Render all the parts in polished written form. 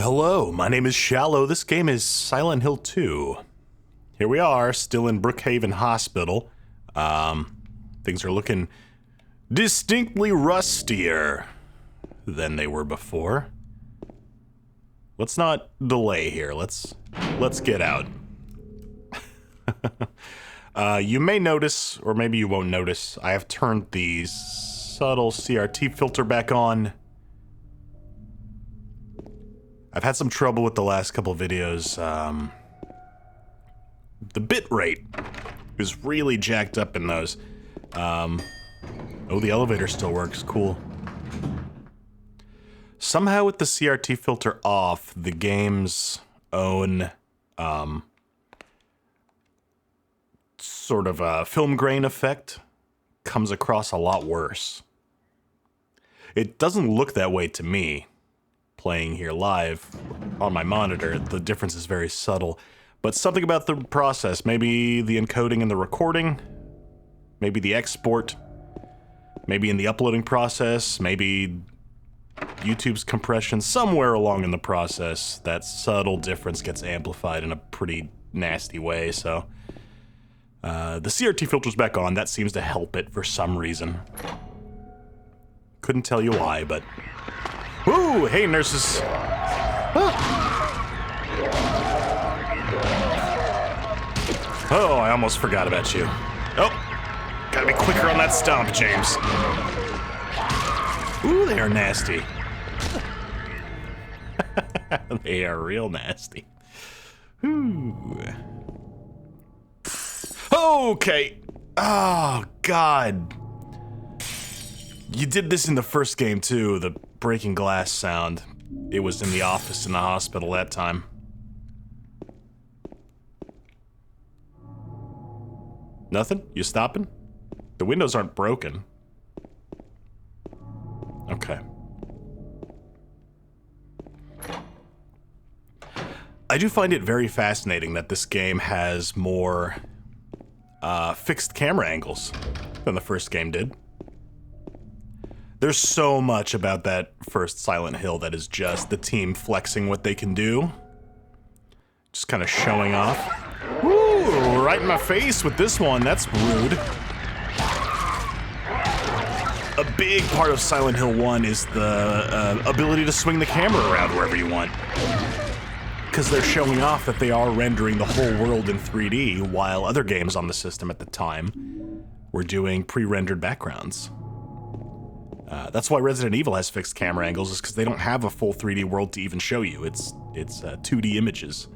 Hello, my name is Shallow. This game is Silent Hill 2. Here we are, still in Brookhaven Hospital. Things are looking distinctly rustier than they were before. Let's not delay here. Let's get out. You may notice, or maybe you won't notice, I have turned the subtle CRT filter back on. I've had some trouble with the last couple videos. The bit rate is really jacked up in those. Oh, the elevator still works. Cool. Somehow with the CRT filter off, the game's own sort of a film grain effect comes across a lot worse. It doesn't look that way to me. Playing here live on my monitor, the difference is very subtle. But something about the process, maybe the encoding and the recording, maybe the export, maybe in the uploading process, maybe YouTube's compression, somewhere along in the process, that subtle difference gets amplified in a pretty nasty way, so the CRT filter's back on. That seems to help it for some reason. Couldn't tell you why, but... Ooh, hey, nurses. Oh, I almost forgot about you. Oh, gotta be quicker on that stomp, James. Ooh, they are nasty. They are real nasty. Ooh. Okay. Oh, God. You did this in the first game, too, the breaking glass sound. It was in the office in the hospital that time. Nothing? You stopping? The windows aren't broken. Okay. I do find it very fascinating that this game has more fixed camera angles than the first game did. There's so much about that first Silent Hill that is just the team flexing what they can do. Just kind of showing off. Ooh, right in my face with this one. That's rude. A big part of Silent Hill 1 is the ability to swing the camera around wherever you want. Because they're showing off that they are rendering the whole world in 3D, while other games on the system at the time were doing pre-rendered backgrounds. That's why Resident Evil has fixed camera angles, is because they don't have a full 3D world to even show you. It's 2D images.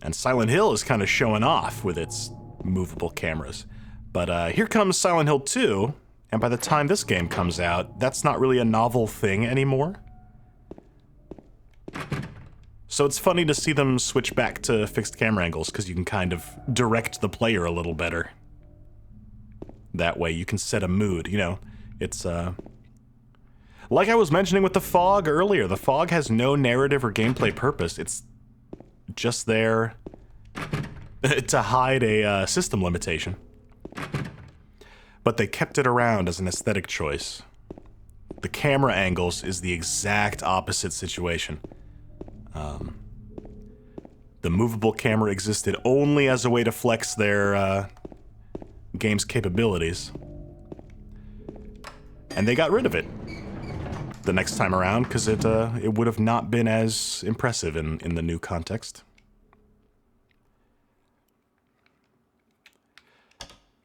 And Silent Hill is kind of showing off with its movable cameras. But here comes Silent Hill 2, and by the time this game comes out, that's not really a novel thing anymore. So it's funny to see them switch back to fixed camera angles, because you can kind of direct the player a little better. That way you can set a mood, you know, it's, like I was mentioning with the fog earlier, the fog has no narrative or gameplay purpose. It's just there to hide a system limitation. But they kept it around as an aesthetic choice. The camera angles is the exact opposite situation. The movable camera existed only as a way to flex their, game's capabilities. And they got rid of it the next time around, because it would have not been as impressive in the new context.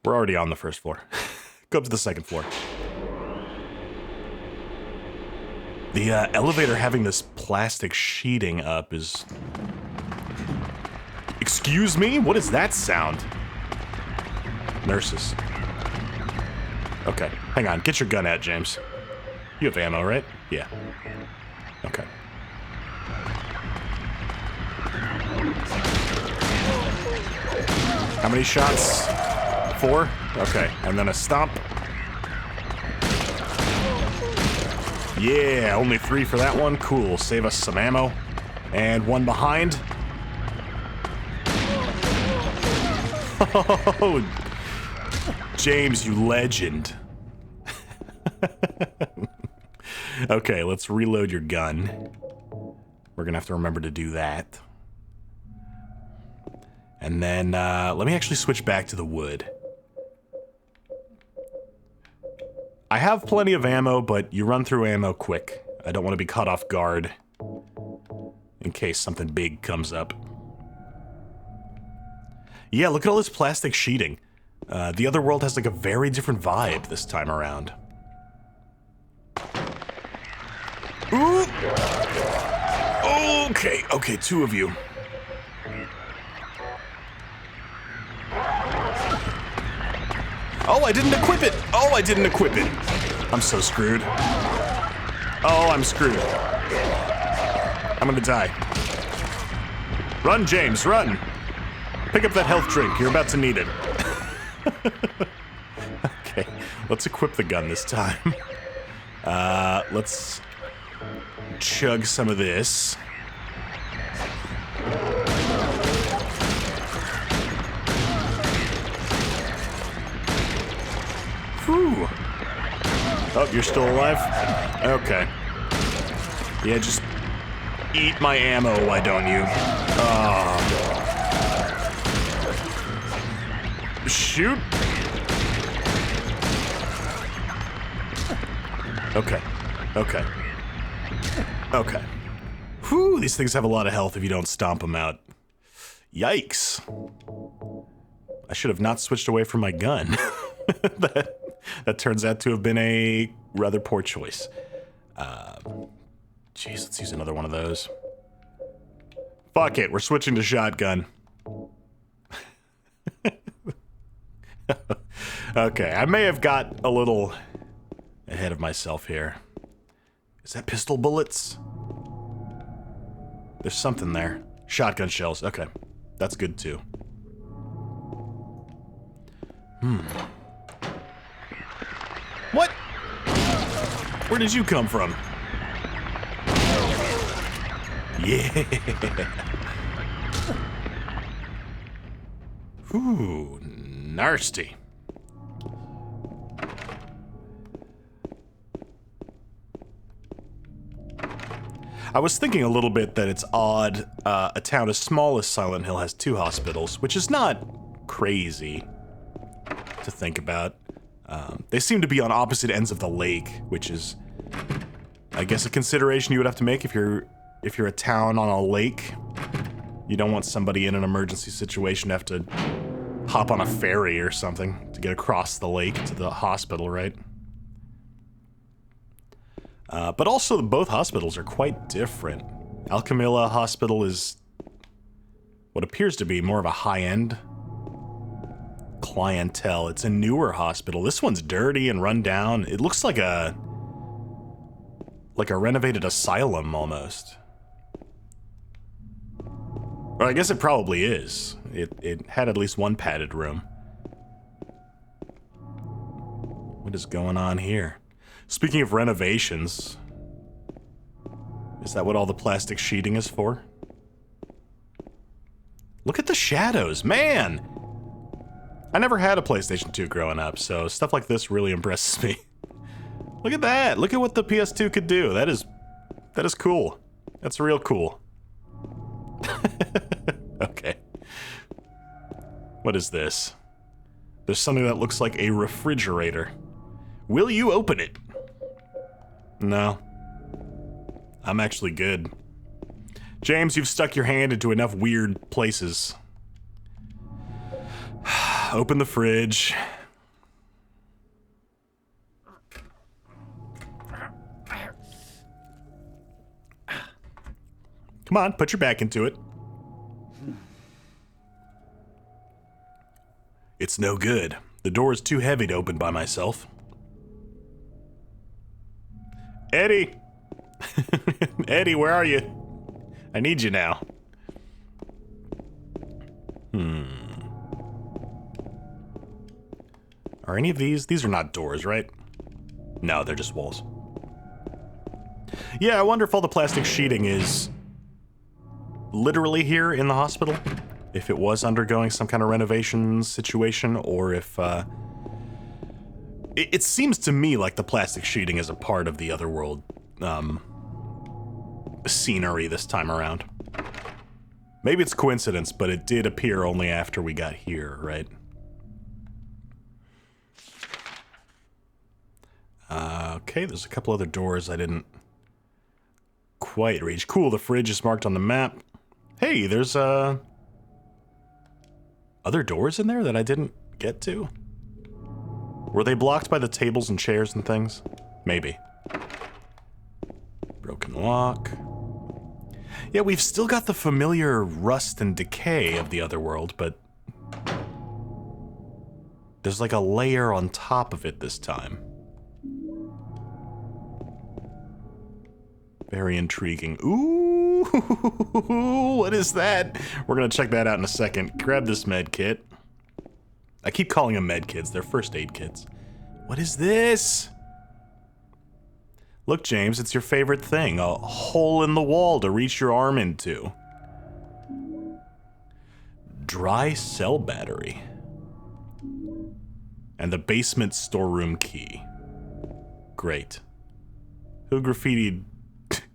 We're already on the first floor. Go up to the second floor. The elevator having this plastic sheeting up is... Excuse me? What is that sound? Nurses. Okay, hang on. Get your gun out, James. You have ammo, right? Yeah. Okay. How many shots? 4? Okay, and then a stomp. Yeah, only 3 for that one. Cool. Save us some ammo. And one behind. Oh, James, you legend. Okay, let's reload your gun. We're gonna have to remember to do that. And then, let me actually switch back to the wood. I have plenty of ammo, but you run through ammo quick. I don't want to be caught off guard in case something big comes up. Yeah, look at all this plastic sheeting. The other world has like a very different vibe this time around. Ooh! Okay, two of you. Oh, I didn't equip it! Oh, I didn't equip it! I'm so screwed. Oh, I'm screwed. I'm gonna die. Run, James, run! Pick up that health drink, you're about to need it. Okay, let's equip the gun this time. Let's chug some of this. Whew. Oh, you're still alive? Okay. Yeah, just eat my ammo, why don't you? Oh. Shoot. Okay. Whew, these things have a lot of health if you don't stomp them out. Yikes. I should have not switched away from my gun. That turns out to have been a rather poor choice. Jeez, let's use another one of those. Fuck it, we're switching to shotgun. Okay, I may have got a little ahead of myself here. Is that pistol bullets? There's something there. Shotgun shells, okay. That's good too. What? Where did you come from? Yeah. Ooh, nasty. I was thinking a little bit that it's odd a town as small as Silent Hill has 2 hospitals, which is not crazy to think about. They seem to be on opposite ends of the lake, which is, I guess, a consideration you would have to make if you're a town on a lake. You don't want somebody in an emergency situation to have to hop on a ferry or something to get across the lake to the hospital, right? But also, both hospitals are quite different. Alchemilla Hospital is what appears to be more of a high-end clientele. It's a newer hospital. This one's dirty and run down. It looks like a renovated asylum almost. Or I guess it probably is. It had at least one padded room. What is going on here? Speaking of renovations, is that what all the plastic sheeting is for? Look at the shadows, man! I never had a PlayStation 2 growing up, so stuff like this really impresses me. Look at that! Look at what the PS2 could do. That is cool. That's real cool. Okay. What is this? There's something that looks like a refrigerator. Will you open it? No. I'm actually good. James, you've stuck your hand into enough weird places. Open the fridge. Come on, put your back into it. It's no good. The door is too heavy to open by myself. Eddie! Eddie, where are you? I need you now. Are any of these? These are not doors, right? No, they're just walls. Yeah, I wonder if all the plastic sheeting is literally here in the hospital. If it was undergoing some kind of renovation situation, or if, it seems to me like the plastic sheeting is a part of the Otherworld scenery this time around. Maybe it's coincidence, but it did appear only after we got here, right? Okay, there's a couple other doors I didn't quite reach. Cool, the fridge is marked on the map. Hey, there's other doors in there that I didn't get to? Were they blocked by the tables and chairs and things? Maybe. Broken lock. Yeah, we've still got the familiar rust and decay of the other world, but there's like a layer on top of it this time. Very intriguing. Ooh, what is that? We're gonna check that out in a second. Grab this med kit. I keep calling them med kits. They're first aid kits. What is this? Look, James, it's your favorite thing. A hole in the wall to reach your arm into. Dry cell battery. And the basement storeroom key. Great. Who graffitied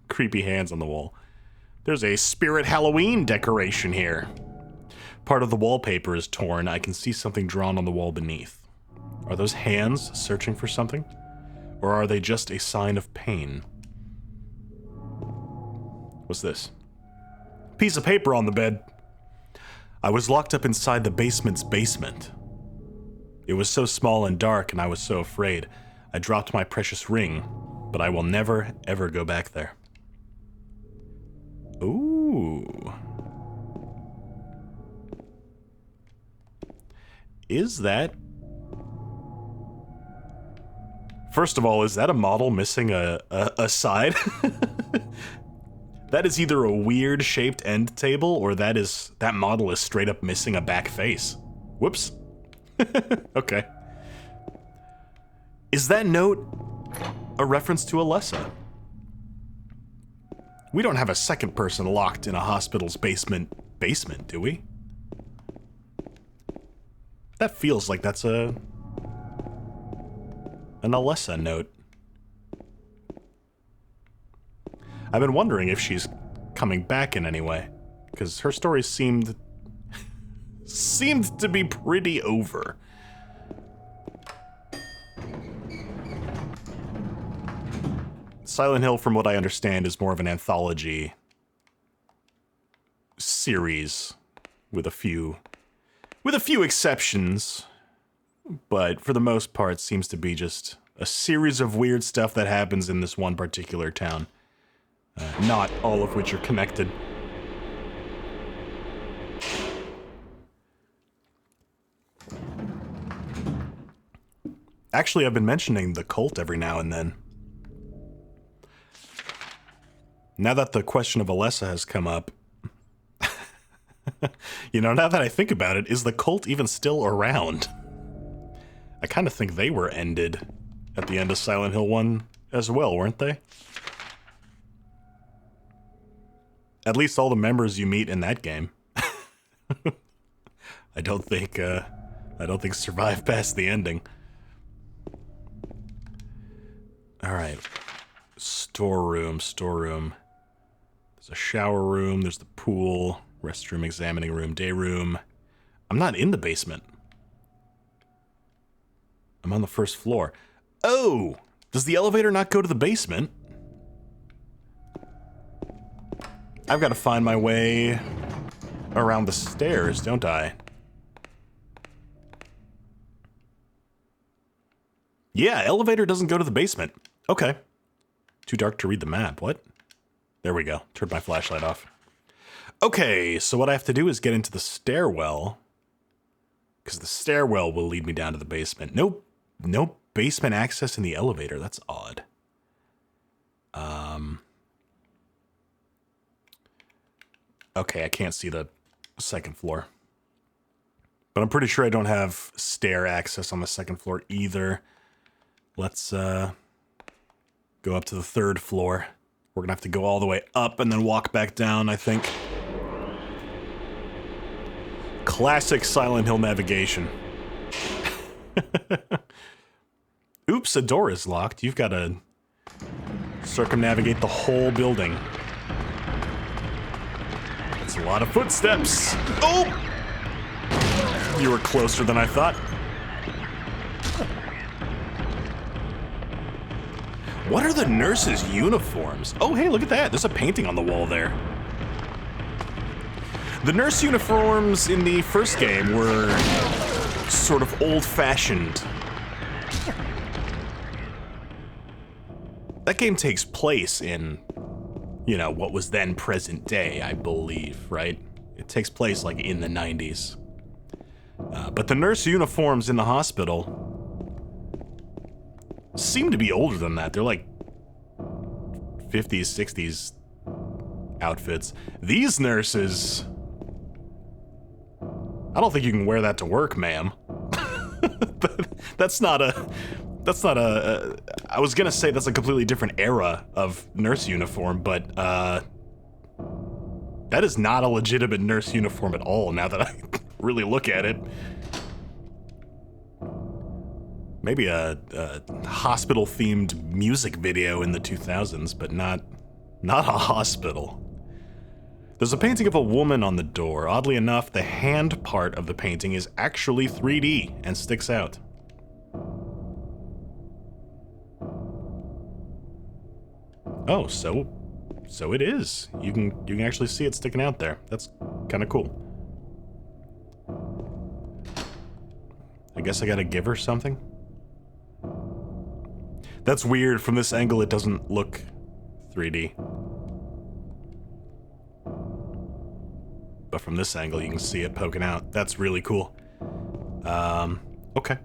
creepy hands on the wall? There's a Spirit Halloween decoration here. Part of the wallpaper is torn. I can see something drawn on the wall beneath. Are those hands searching for something? Or are they just a sign of pain? What's this? Piece of paper on the bed. I was locked up inside the basement's basement. It was so small and dark, and I was so afraid. I dropped my precious ring, but I will never, ever go back there. Ooh. Is that... First of all, is that a model missing a side? That is either a weird shaped end table, or that model is straight up missing a back face. Whoops. Okay. Is that note a reference to Alessa? We don't have a second person locked in a hospital's basement, do we? That feels like that's an Alessa note. I've been wondering if she's coming back in any way, because her story seemed to be pretty over. Silent Hill, from what I understand, is more of an anthology series with a few exceptions, but for the most part seems to be just a series of weird stuff that happens in this one particular town, not all of which are connected. Actually, I've been mentioning the cult every now and then. Now that the question of Alessa has come up, you know, now that I think about it, is the cult even still around? I kind of think they were ended at the end of Silent Hill 1 as well, weren't they? At least all the members you meet in that game. I don't think survive past the ending. Alright. Storeroom. There's a shower room, there's the pool, restroom, examining room, day room. I'm not in the basement. I'm on the first floor. Oh! Does the elevator not go to the basement? I've got to find my way around the stairs, don't I? Yeah, elevator doesn't go to the basement. Okay. Too dark to read the map. What? There we go. Turned my flashlight off. Okay, so what I have to do is get into the stairwell, because the stairwell will lead me down to the basement. No basement access in the elevator. That's odd. Okay, I can't see the second floor. But I'm pretty sure I don't have stair access on the second floor either. Let's go up to the third floor. We're gonna have to go all the way up and then walk back down, I think. Classic Silent Hill navigation. Oops, a door is locked. You've got a circumnavigate the whole building. It's a lot of footsteps. Oh! You were closer than I thought. What are the nurses' uniforms? Oh, hey, look at that. There's a painting on the wall there. The nurse uniforms in the first game were sort of old-fashioned. That game takes place in, you know, what was then present day, I believe, right? It takes place like in the 90s. But the nurse uniforms in the hospital seem to be older than that. They're like 50s, 60s outfits. These nurses, I don't think you can wear that to work, ma'am. That's not a, I was gonna say that's a completely different era of nurse uniform, but that is not a legitimate nurse uniform at all now that I really look at it. Maybe a hospital-themed music video in the 2000s, but not a hospital. There's a painting of a woman on the door. Oddly enough, the hand part of the painting is actually 3D and sticks out. Oh, so it is. You can actually see it sticking out there. That's kind of cool. I guess I gotta give her something. That's weird. From this angle, it doesn't look 3D. But from this angle, you can see it poking out. That's really cool. Okay.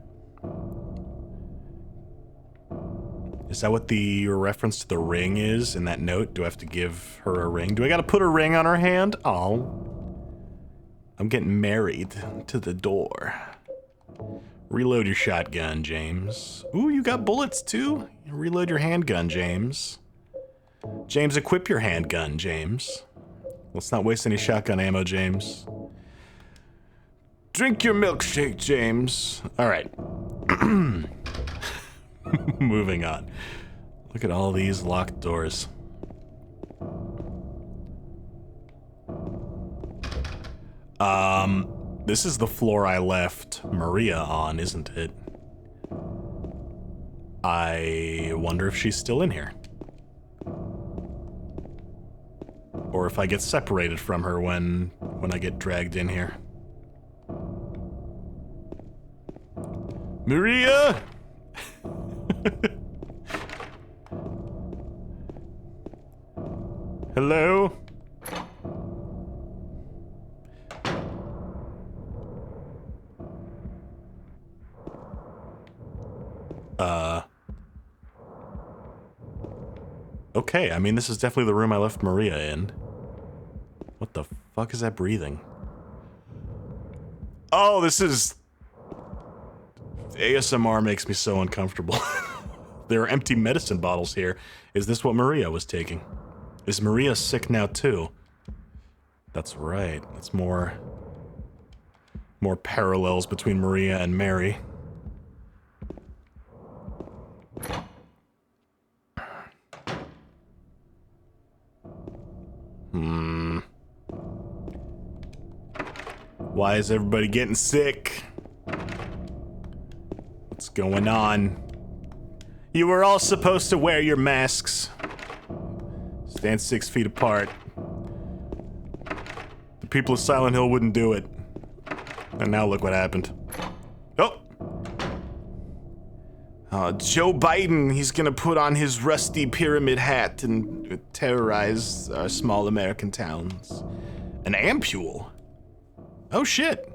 Is that what the reference to the ring is in that note? Do I have to give her a ring? Do I gotta put a ring on her hand? Oh. I'm getting married to the door. Reload your shotgun, James. Ooh, you got bullets too? Reload your handgun, James. James, equip your handgun, James. Let's not waste any shotgun ammo, James. Drink your milkshake, James. All right. Moving on. Look at all these locked doors. This is the floor I left Maria on, isn't it? I wonder if she's still in here. Or if I get separated from her when I get dragged in here. Maria! Hello? Okay, I mean, this is definitely the room I left Maria in. What the fuck is that breathing? Oh, this is... ASMR makes me so uncomfortable. There are empty medicine bottles here. Is this what Maria was taking? Is Maria sick now too? That's right. That's more parallels between Maria and Mary. Why is everybody getting sick? What's going on? You were all supposed to wear your masks. Stand 6 feet apart. The people of Silent Hill wouldn't do it. And now look what happened. Oh! Joe Biden, he's gonna put on his rusty pyramid hat and terrorize our small American towns. An ampule? Oh shit.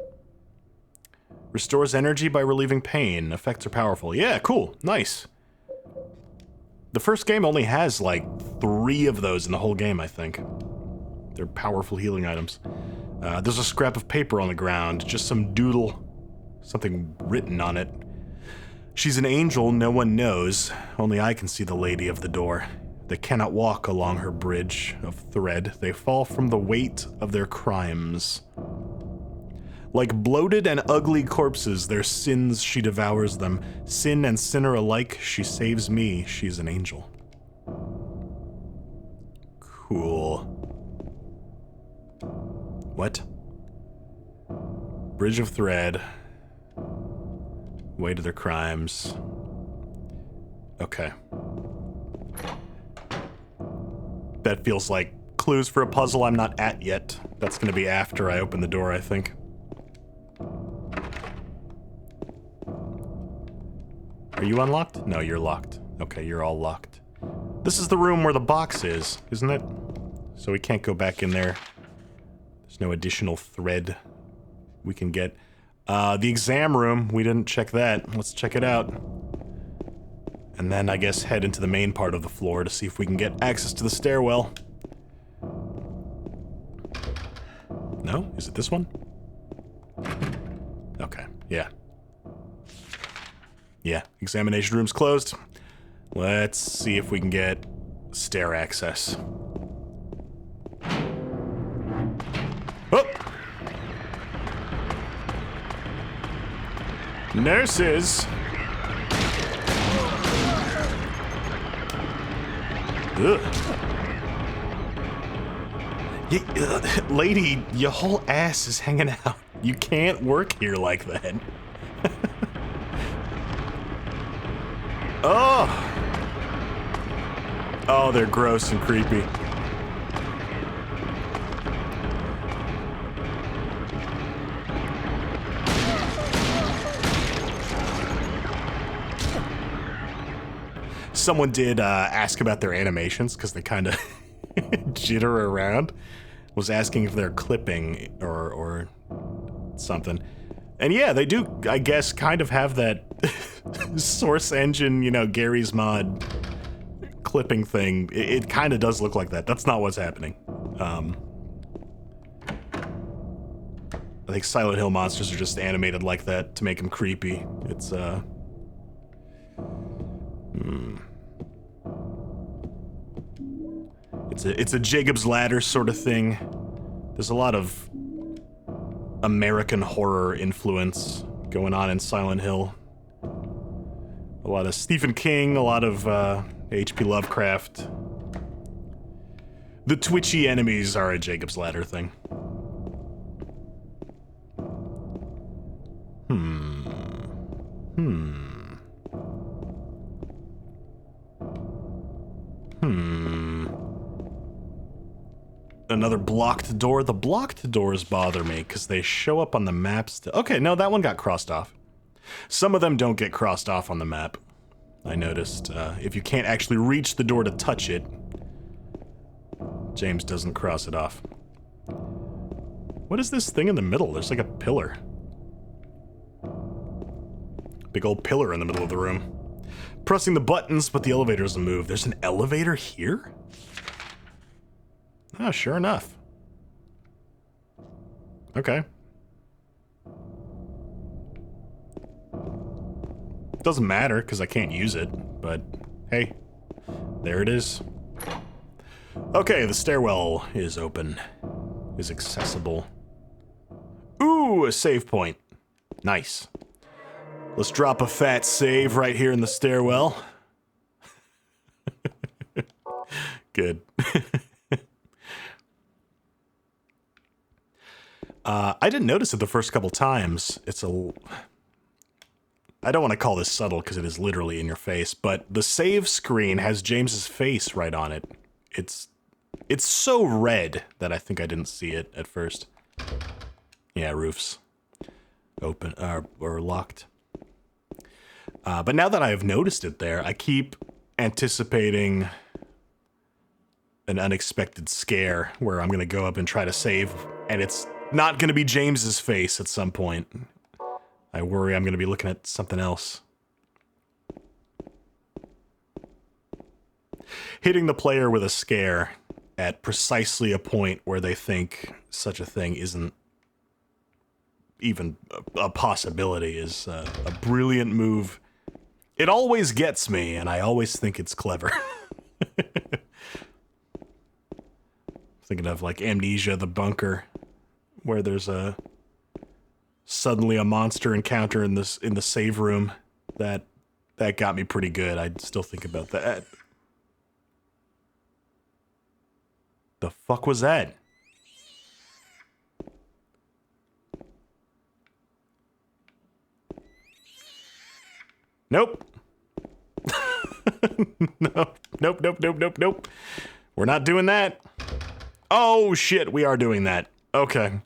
Restores energy by relieving pain. Effects are powerful. Yeah, cool. Nice. The first game only has like 3 of those in the whole game, I think. They're powerful healing items. There's a scrap of paper on the ground, just some doodle, something written on it. She's an angel no one knows. Only I can see the lady of the door. They cannot walk along her bridge of thread. They fall from the weight of their crimes. Like bloated and ugly corpses, their sins she devours them. Sin and sinner alike, she saves me, she's an angel. Cool. What? Bridge of thread. Way to their crimes. Okay. That feels like clues for a puzzle I'm not at yet. That's gonna be after I open the door, I think. Are you unlocked? No, you're locked. Okay, you're all locked. This is the room where the box is, isn't it? So we can't go back in there. There's no additional thread we can get. The exam room, we didn't check that. Let's check it out. And then I guess head into the main part of the floor to see if we can get access to the stairwell. No? Is it this one? Okay, yeah. Yeah, examination room's closed. Let's see if we can get stair access. Oh! Nurses! Ugh. Lady, your whole ass is hanging out. You can't work here like that. Oh! Oh, they're gross and creepy. Someone did ask about their animations because they kind of jitter around. Was asking if they're clipping or something. And yeah, they do, I guess, kind of have that source engine, you know, Gary's Mod clipping thing. It kind of does look like that. That's not what's happening. I think Silent Hill monsters are just animated like that to make them creepy. It's, It's a Jacob's Ladder sort of thing. There's a lot of American horror influence going on in Silent Hill. A lot of Stephen King, a lot of H.P. Lovecraft. The twitchy enemies are a Jacob's Ladder thing. Another blocked door. The blocked doors bother me because they show up on the maps. Okay, no, that one got crossed off. Some of them don't get crossed off on the map. I noticed if you can't actually reach the door to touch it, James doesn't cross it off. What is this thing in the middle? There's like a pillar. Big old pillar in the middle of the room. Pressing the buttons, but the elevator doesn't move. There's an elevator here? Oh, sure enough. Okay. Doesn't matter, because I can't use it, but hey, there it is. Okay, the stairwell is open. Is accessible. Ooh, a save point. Nice. Let's drop a fat save right here in the stairwell. Good. I didn't notice it the first couple times. I don't want to call this subtle because it is literally in your face, but the save screen has James's face right on it. It's so red that I think I didn't see it at first. Yeah, roofs. Open, or locked. But now that I have noticed it there, I keep anticipating an unexpected scare where I'm going to go up and try to save, and it's not going to be James's face at some point. I worry I'm going to be looking at something else. Hitting the player with a scare at precisely a point where they think such a thing isn't even a possibility is a brilliant move. It always gets me, and I always think it's clever. Thinking of like Amnesia, the bunker, where there's suddenly a monster encounter in the save room. That got me pretty good. I still think about that. The fuck was that? Nope. Nope. We're not doing that. Oh, shit, we are doing that. Okay.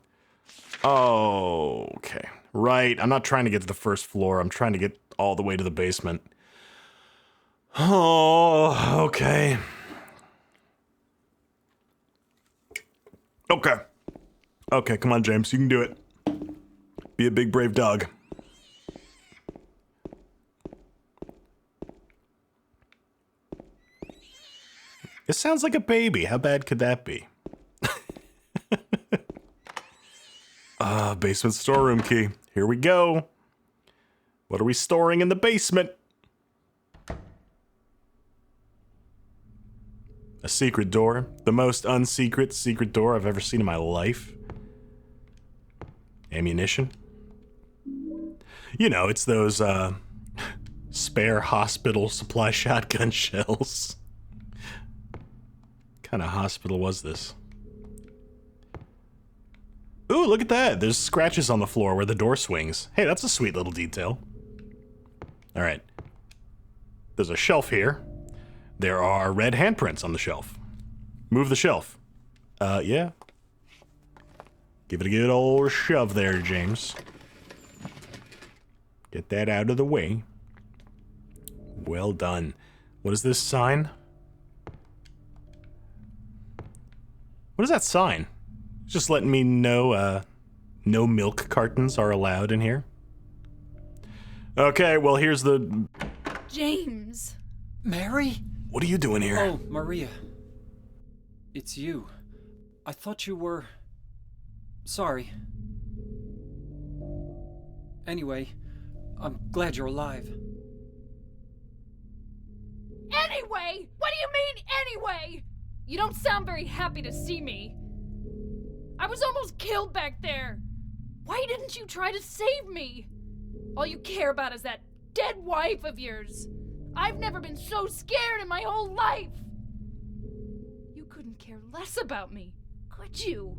Okay. Right, I'm not trying to get to the first floor. I'm trying to get all the way to the basement. Oh, okay. Okay. Okay, come on, James. You can do it. Be a big, brave dog. It sounds like a baby. How bad could that be? Basement storeroom key. Here we go. What are we storing in the basement? A secret door. The most unsecret secret door I've ever seen in my life. Ammunition. You know, it's those, spare hospital supply shotgun shells. What kind of hospital was this? Ooh, look at that. There's scratches on the floor where the door swings. Hey, that's a sweet little detail. Alright. There's a shelf here. There are red handprints on the shelf. Move the shelf. Yeah. Give it a good old shove there, James. Get that out of the way. Well done. What is this sign? What is that sign? Just letting me know, no milk cartons are allowed in here. Okay, well, here's the... James. Mary? What are you doing here? Oh, Maria. It's you. I thought you were... Sorry. Anyway, I'm glad you're alive. Anyway? What do you mean, anyway? You don't sound very happy to see me. I was almost killed back there. Why didn't you try to save me? All you care about is that dead wife of yours. I've never been so scared in my whole life. You couldn't care less about me, could you?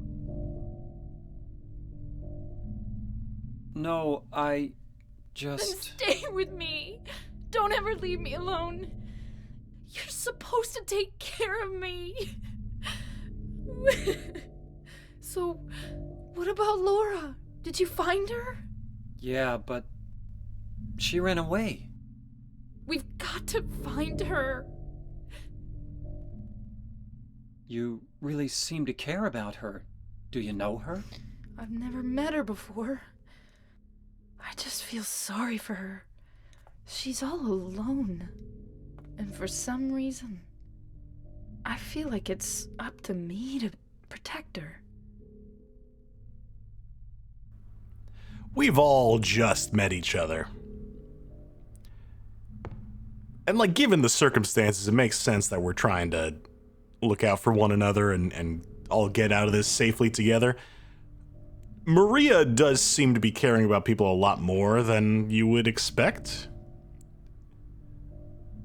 No, I just... Then stay with me. Don't ever leave me alone. You're supposed to take care of me. So, what about Laura? Did you find her? Yeah, but... she ran away. We've got to find her. You really seem to care about her. Do you know her? I've never met her before. I just feel sorry for her. She's all alone. And for some reason, I feel like it's up to me to protect her. We've all just met each other. And, like, given the circumstances, it makes sense that we're trying to look out for one another and all get out of this safely together. Maria does seem to be caring about people a lot more than you would expect.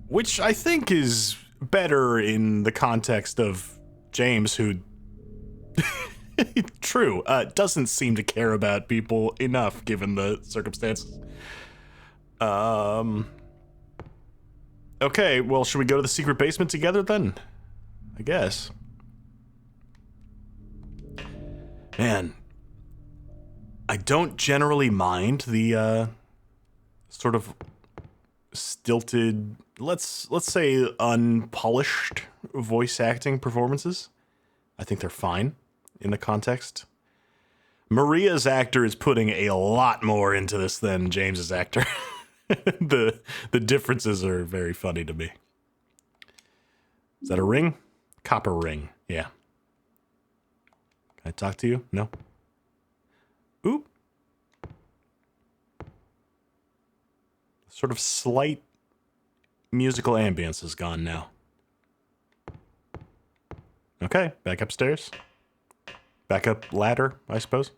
Which I think is better in the context of James, who... True, doesn't seem to care about people enough given the circumstances. Okay, well, should we go to the secret basement together then? I guess. Man, I don't generally mind the, sort of stilted, let's say unpolished voice acting performances. I think they're fine in the context. Maria's actor is putting a lot more into this than James's actor. The differences are very funny to me. Is that a ring? Copper ring, yeah. Can I talk to you? No? Oop. Sort of slight musical ambience is gone now. Okay, back upstairs. Back up ladder, I suppose.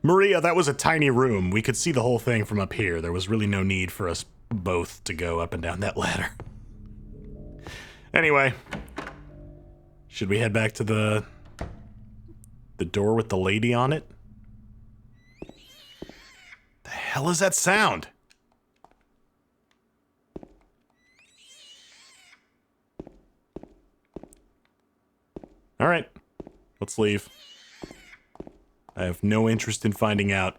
Maria, that was a tiny room. We could see the whole thing from up here. There was really no need for us both to go up and down that ladder. Anyway. Should we head back to the door with the lady on it? The hell is that sound? All right, let's leave. I have no interest in finding out.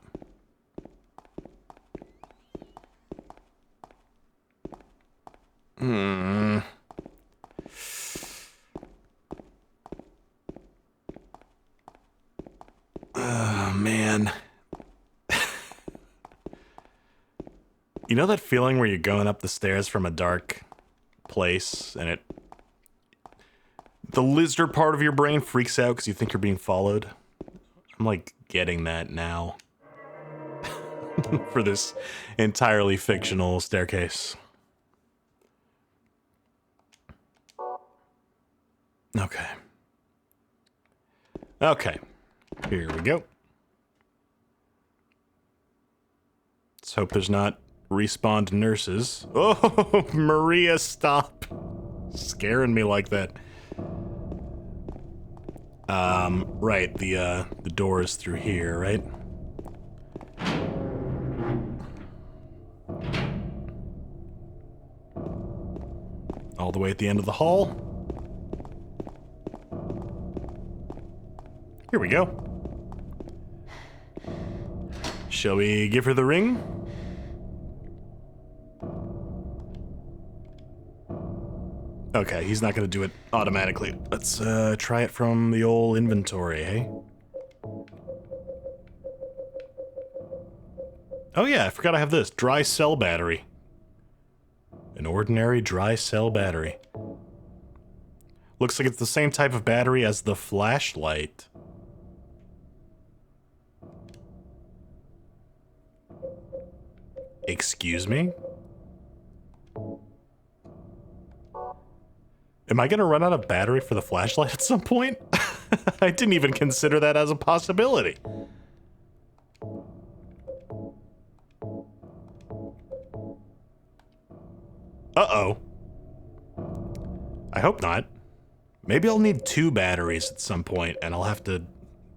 Oh, man. You know that feeling where you're going up the stairs from a dark place and the lizard part of your brain freaks out because you think you're being followed? I'm like getting that now. For this entirely fictional staircase. Okay. Okay. Here we go. Let's hope there's not respawned nurses. Oh, Maria, stop. Scaring me like that. Right, the door is through here, right? All the way at the end of the hall. Here we go. Shall we give her the ring? Okay, he's not gonna do it automatically. Let's try it from the old inventory, hey? Oh yeah, I forgot I have this. Dry cell battery. An ordinary dry cell battery. Looks like it's the same type of battery as the flashlight. Excuse me? Am I gonna run out of battery for the flashlight at some point? I didn't even consider that as a possibility. Uh-oh. I hope not. Maybe I'll need 2 batteries at some point, and I'll have to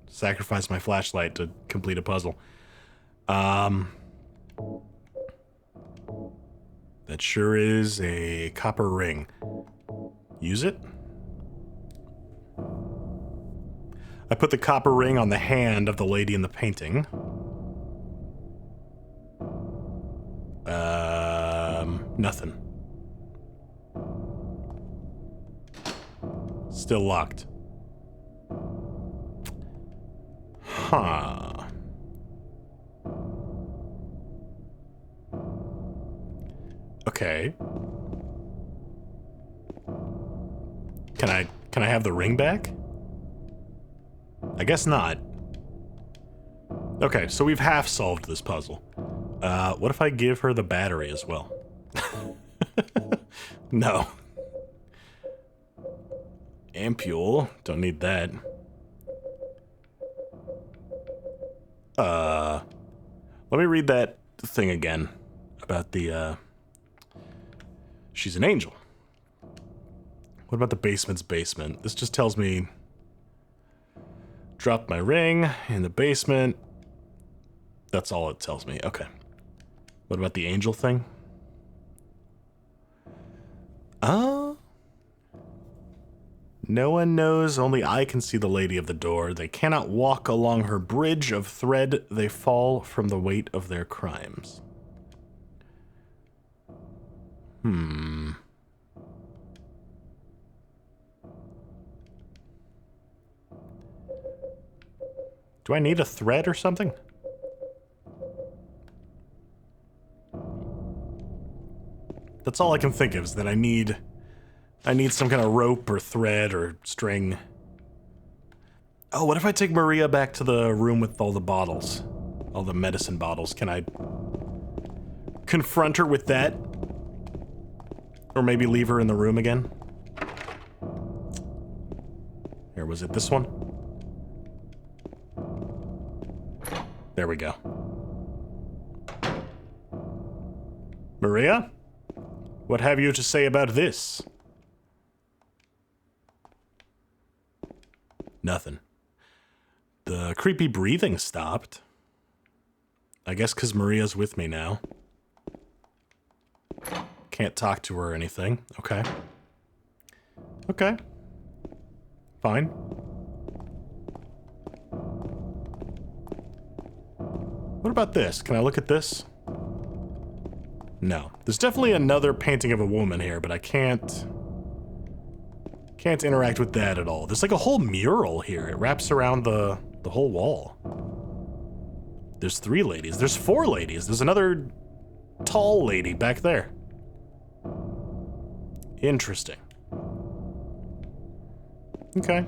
sacrifice my flashlight to complete a puzzle. That sure is a copper ring. Use it? I put the copper ring on the hand of the lady in the painting. Nothing. Still locked. Huh. Okay. Can I have the ring back? I guess not. Okay, so we've half solved this puzzle. What if I give her the battery as well? No. Ampule, don't need that. Let me read that thing again about the, she's an angel. What about the basement's basement? This just tells me dropped my ring in the basement. That's all it tells me. Okay. What about the angel thing? No one knows, only I can see the lady of the door. They cannot walk along her bridge of thread. They fall from the weight of their crimes. Do I need a thread or something? That's all I can think of, is that I need some kind of rope or thread or string. Oh, what if I take Maria back to the room with all the bottles? All the medicine bottles. Can I confront her with that? Or maybe leave her in the room again? Or was it this one? There we go. Maria? What have you to say about this? Nothing. The creepy breathing stopped. I guess because Maria's with me now. Can't talk to her or anything. Okay. Okay. Fine. What about this? Can I look at this? No. There's definitely another painting of a woman here, but I can't interact with that at all. There's like a whole mural here. It wraps around the whole wall. There's 3 ladies. There's 4 ladies. There's another tall lady back there. Interesting. Okay.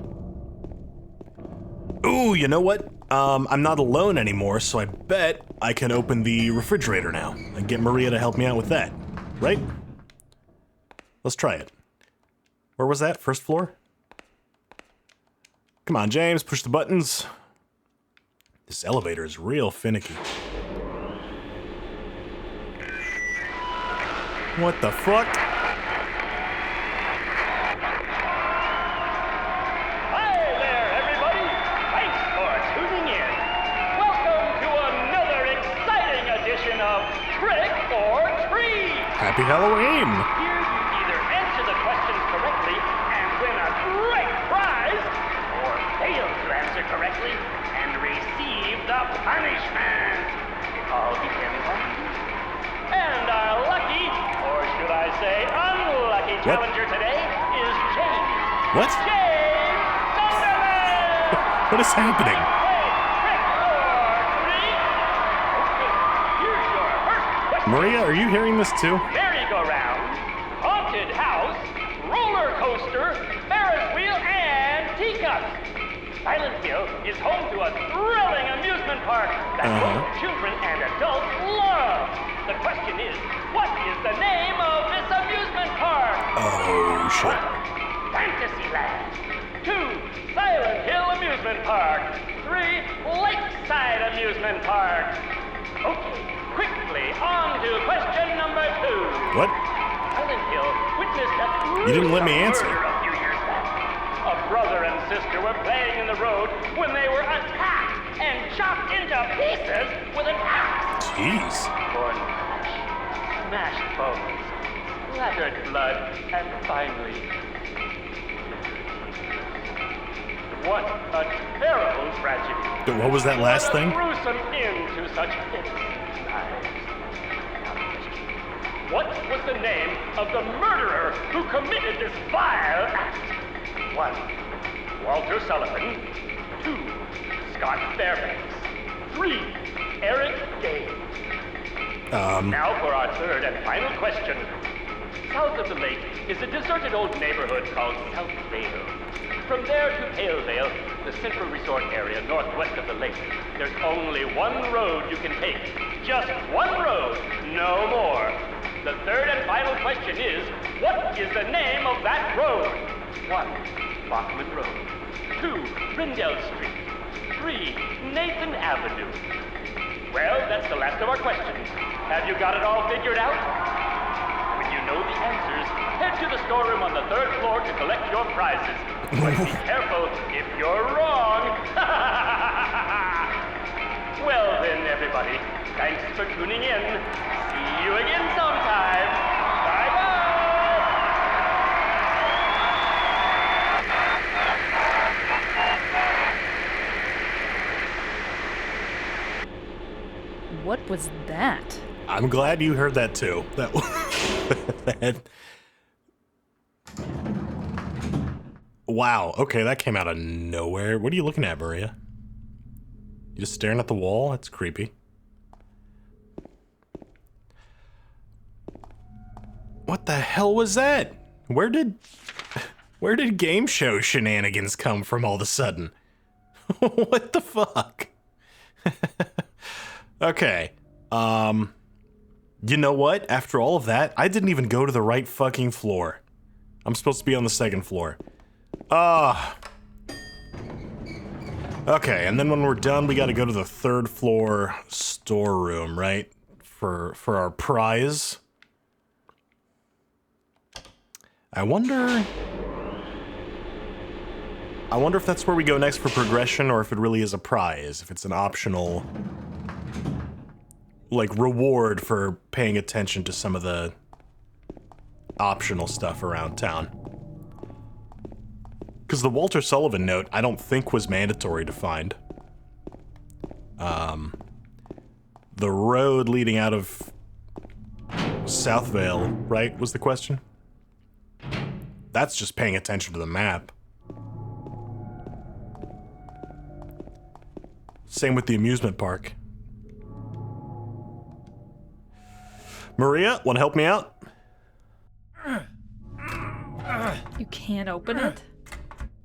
Ooh, you know what? I'm not alone anymore, so I bet I can open the refrigerator now and get Maria to help me out with that. Right? Let's try it. Where was that? First floor? Come on, James, push the buttons. This elevator is real finicky. What the fuck? Hi there, everybody! Thanks for tuning in. Welcome to another exciting edition of Trick or Treat! Happy Halloween! Here you either answer the questions correctly and win a great prize, or fail to answer correctly and receive the punishment. It all depends on you. And our lucky, or should I say unlucky challenger today is James. What? James Sunderland! What is happening? Play Trick or Treat. Okay, here's your first question. Maria, are you hearing this too? Merry-go-round, haunted house, roller coaster, Ferris wheel, and teacup. Silent Hill is home to a thrilling amusement park that both children and adults love. The question is, what is the name of this amusement park? Oh, shit. 1. Fantasyland. 2. Silent Hill Amusement Park. 3. Lakeside Amusement Park. Okay, quickly on to question number 2. What? Silent Hill witnessed a You didn't let me answer. murder a few years back. A brother and sister were playing in the road when they were attacked and chopped into pieces with an axe. Jeez. Torn flesh, smashed bones, splattered blood, and finally... What a terrible tragedy. What was that last What a thing? gruesome end to such innocent lives. What was the name of the murderer who committed this vile act? 1. Walter Sullivan. 2. Scott Fairbanks. 3. Eric Day. Now for our third and final question. South of the lake is a deserted old neighborhood called South Vale. From there to Pale Vale, the central resort area northwest of the lake, there's only one road you can take. Just one road, no more. The third and final question is, what is the name of that road? 1. Bachman Road. 2. Brindell Street. 3. Nathan Avenue. Well, that's the last of our questions. Have you got it all figured out? When you know the answers, head to the storeroom on the 3rd floor to collect your prizes. But be careful if you're wrong. Well then, everybody, thanks for tuning in. See you again sometime. Bye-bye. What was that? I'm glad you heard that too. That, that... Wow, okay, that came out of nowhere. What are you looking at, Maria? You just staring at the wall? That's creepy. What the hell was that? Where did game show shenanigans come from all of a sudden? What the fuck? Okay. You know what? After all of that, I didn't even go to the right fucking floor. I'm supposed to be on the 2nd floor. Okay, and then when we're done, we gotta go to the 3rd floor storeroom, right? For our prize. I wonder... I wonder if that's where we go next for progression, or if it really is a prize, if it's an optional, like, reward for paying attention to some of the optional stuff around town. Because the Walter Sullivan note, I don't think was mandatory to find. The road leading out of Southvale, right, was the question? That's just paying attention to the map. Same with the amusement park. Maria, want to help me out? You can't open it?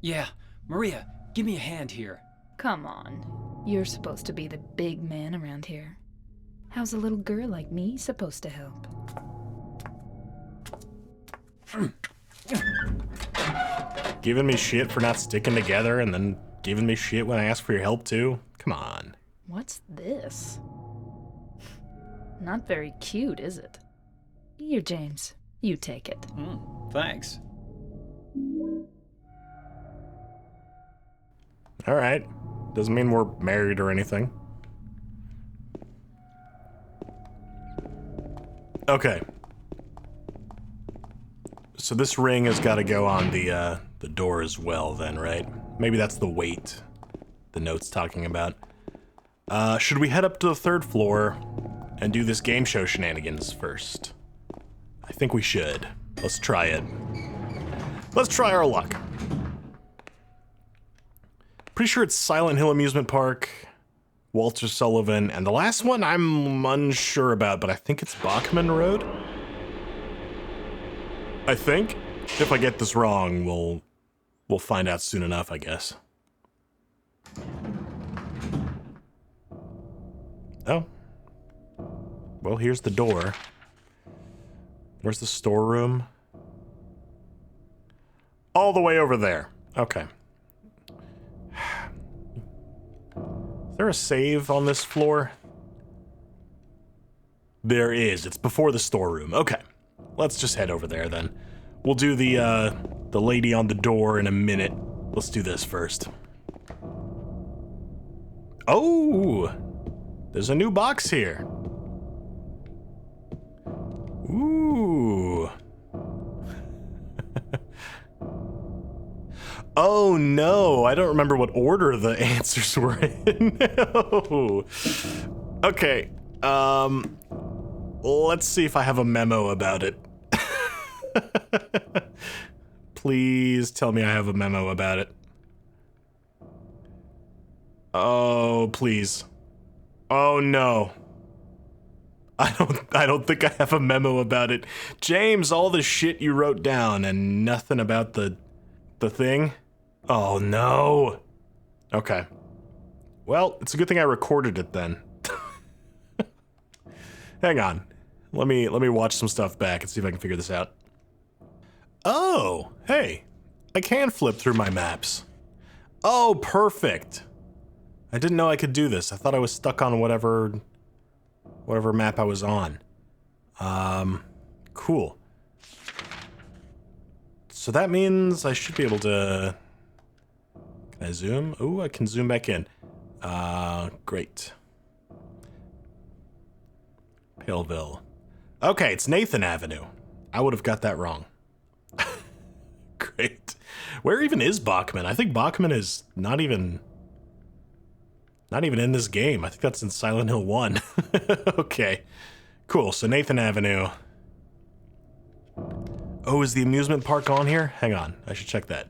Yeah, Maria, give me a hand here. Come on. You're supposed to be the big man around here. How's a little girl like me supposed to help? Giving me shit for not sticking together, and then giving me shit when I ask for your help too? Come on. What's this? Not very cute, is it? Here, James. You take it. Thanks. Alright. Doesn't mean we're married or anything. Okay. So this ring has got to go on the door as well then, right? Maybe that's the weight the note's talking about. Should we head up to the 3rd floor and do this game show shenanigans first? I think we should. Let's try it. Let's try our luck. Pretty sure it's Silent Hill Amusement Park, Walter Sullivan, and the last one I'm unsure about, but I think it's Bachman Road? I think. If I get this wrong, we'll find out soon enough, I guess. Oh. Well, here's the door. Where's the storeroom? All the way over there. Okay. Is there a save on this floor? There is. It's before the storeroom. Okay. Let's just head over there then. We'll do the lady on the door in a minute. Let's do this first. Oh! There's a new box here. Ooh. Oh no, I don't remember what order the answers were in. No. Okay, let's see if I have a memo about it. Please tell me I have a memo about it. Oh, please. Oh no. I don't think I have a memo about it. James, all the shit you wrote down and nothing about the thing? Oh no. Okay. Well, it's a good thing I recorded it then. Hang on. Let me watch some stuff back and see if I can figure this out. Oh, hey. I can flip through my maps. Oh, perfect. I didn't know I could do this. I thought I was stuck on whatever map I was on. Cool. So that means I should be able to... Can I zoom? Ooh, I can zoom back in. Great. Paleville. Okay, it's Nathan Avenue. I would have got that wrong. Great. Where even is Bachman? I think Bachman is not even in this game. I think that's in Silent Hill 1. Okay. Cool, so Nathan Avenue. Oh, is the amusement park on here? Hang on, I should check that.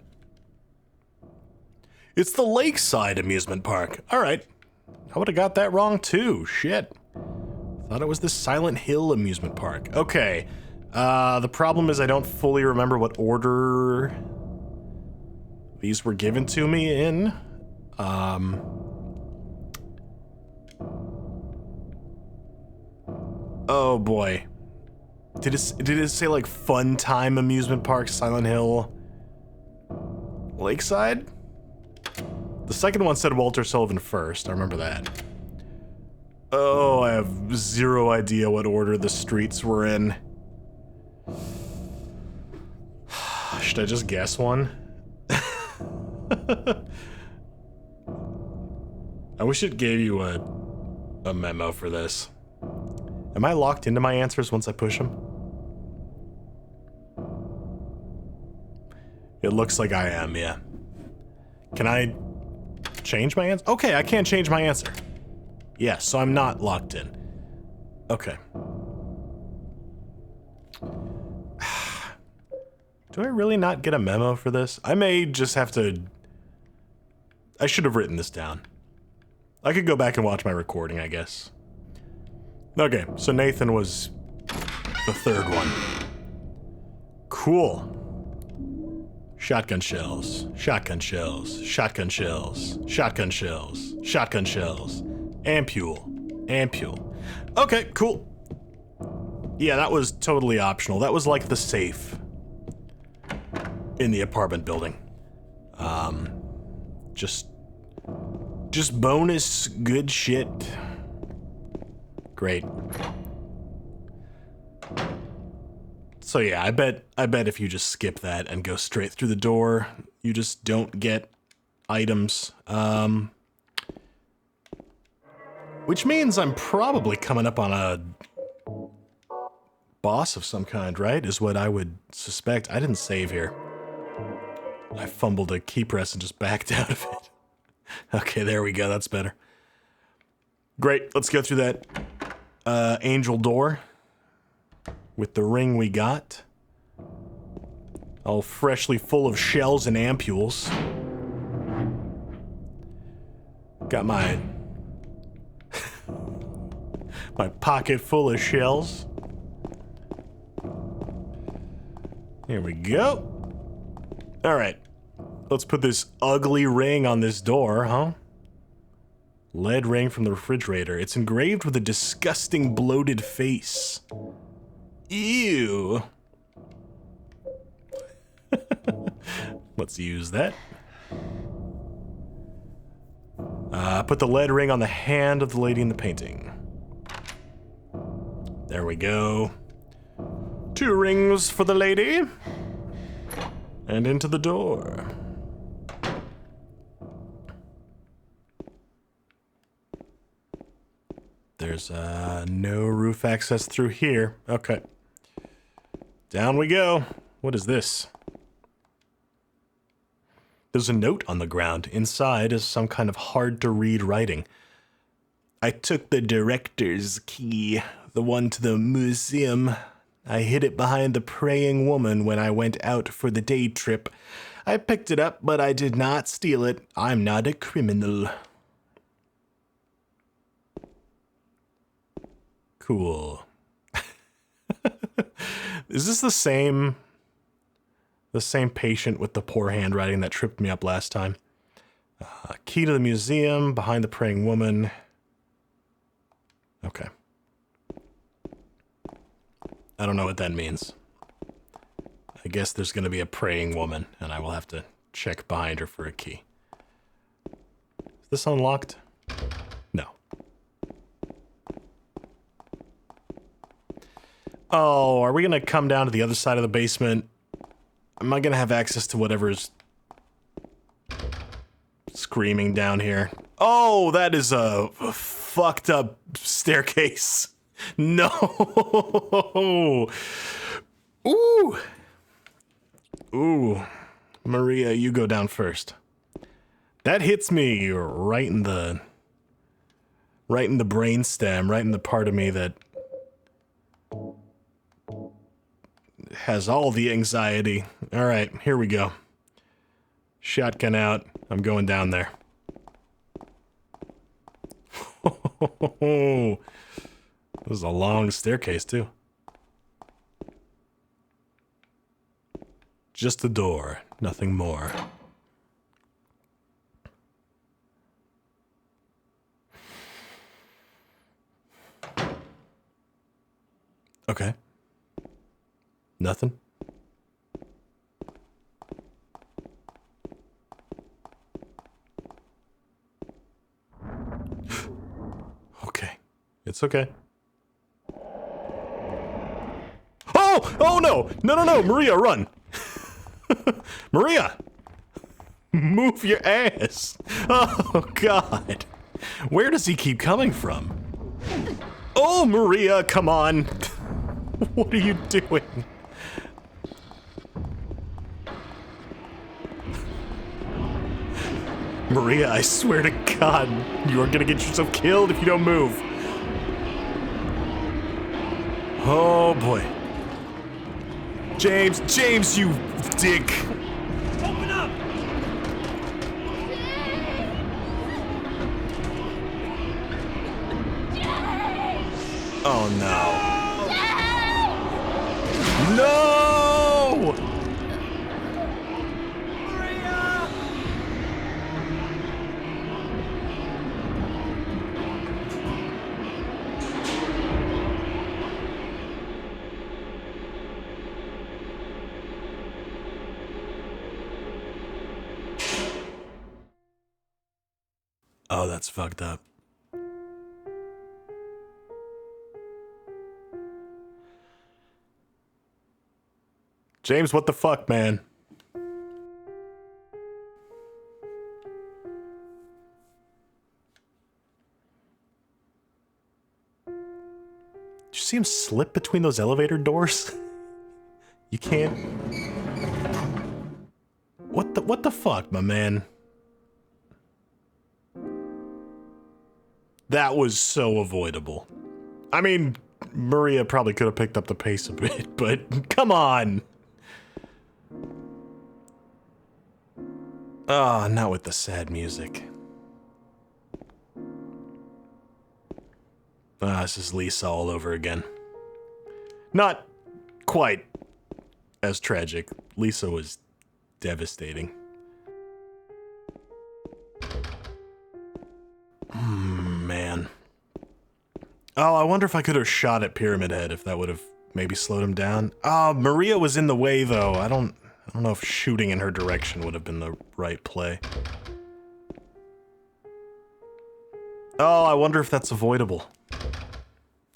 It's the Lakeside Amusement Park. All right. I would have got that wrong too. Shit. Thought it was the Silent Hill Amusement Park. Okay. The problem is I don't fully remember what order these were given to me in. Oh boy. Did it say like Fun Time Amusement Park, Silent Hill, Lakeside? The second one said Walter Sullivan first. I remember that. Oh, I have zero idea what order the streets were in. Should I just guess one? I wish it gave you a memo for this. Am I locked into my answers once I push them? It looks like I am, yeah. Can I change my answer? Okay, I can't change my answer. Yeah, so I'm not locked in. Okay. Do I really not get a memo for this? I may just have to... I should have written this down. I could go back and watch my recording, I guess. Okay, so Nathan was the third one. Cool. Shotgun shells, shotgun shells, shotgun shells, shotgun shells, shotgun shells, ampule, ampule. Okay, cool. Yeah, that was totally optional. That was like the safe in the apartment building. Just bonus good shit. Great. So yeah, I bet if you just skip that and go straight through the door, you just don't get items. Which means I'm probably coming up on a boss of some kind, right? Is what I would suspect. I didn't save here. I fumbled a key press and just backed out of it. Okay, there we go. That's better. Great. Let's go through that angel door with the ring we got. All freshly full of shells and ampules. Got my my pocket full of shells. Here we go. All right. Let's put this ugly ring on this door, huh? Lead ring from the refrigerator. It's engraved with a disgusting bloated face. Ew. Let's use that. Put the lead ring on the hand of the lady in the painting. There we go. 2 rings for the lady. And into the door. There's no roof access through here. Okay. Down we go. What is this? There's a note on the ground. Inside is some kind of hard-to-read writing. I took the director's key, the one to the museum. I hid it behind the praying woman when I went out for the day trip. I picked it up, but I did not steal it. I'm not a criminal. Cool. Is this the same patient with the poor handwriting that tripped me up last time? Key to the museum, behind the praying woman. Okay. I don't know what that means. I guess there's going to be a praying woman, and I will have to check behind her for a key. Is this unlocked? No. Oh, are we going to come down to the other side of the basement? Am I going to have access to whatever's screaming down here? Oh, that is a fucked up staircase. No. Ooh. Ooh. Maria, you go down first. That hits me right in the brainstem, right in the part of me that has all the anxiety. All right, here we go. Shotgun out. I'm going down there. This is a long staircase, too. Just a door, nothing more. Okay. Nothing? Okay. It's okay. Oh! Oh no! No, no, no! Maria, run! Maria! Move your ass. Oh, God. Where does he keep coming from? Oh, Maria, come on. What are you doing? Maria, I swear to God, you are gonna get yourself killed if you don't move. Oh, boy. James, you dick. Open up! Oh, no. No! Maria! Oh, that's fucked up. James, what the fuck, man? Did you see him slip between those elevator doors? You can't. What the fuck, my man? That was so avoidable. I mean, Maria probably could have picked up the pace a bit, but come on. Ah, not with the sad music. Ah, this is Lisa all over again. Not quite as tragic. Lisa was devastating. Man. Oh, I wonder if I could have shot at Pyramid Head, if that would have maybe slowed him down. Oh, Maria was in the way, though. I don't know if shooting in her direction would have been the right play. Oh, I wonder if that's avoidable.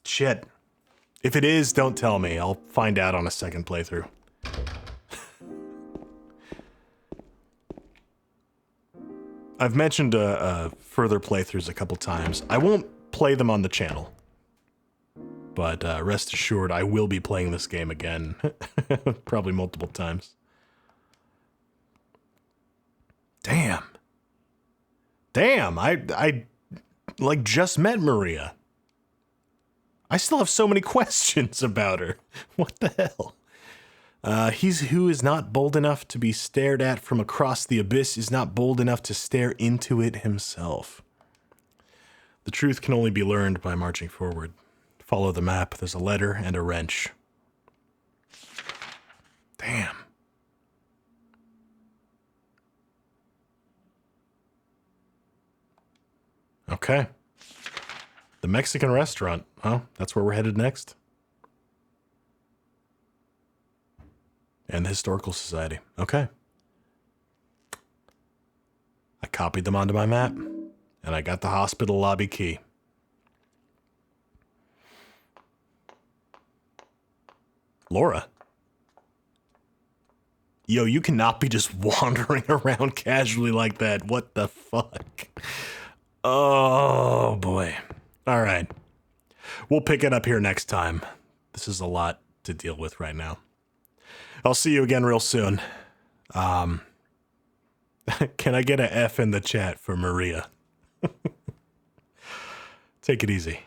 Shit. If it is, don't tell me. I'll find out on a second playthrough. I've mentioned further playthroughs a couple times. I won't play them on the channel. But rest assured, I will be playing this game again. Probably multiple times. Damn. Damn, I like just met Maria. I still have so many questions about her. What the hell? He who is not bold enough to be stared at from across the abyss is not bold enough to stare into it himself. The truth can only be learned by marching forward. Follow the map. There's a letter and a wrench. Damn. Okay. The Mexican restaurant. Oh, that's where we're headed next. And the Historical Society. Okay. I copied them onto my map, and I got the hospital lobby key. Laura. Yo, you cannot be just wandering around casually like that. What the fuck? Oh, boy. All right. We'll pick it up here next time. This is a lot to deal with right now. I'll see you again real soon. Can I get an F in the chat for Maria? Take it easy.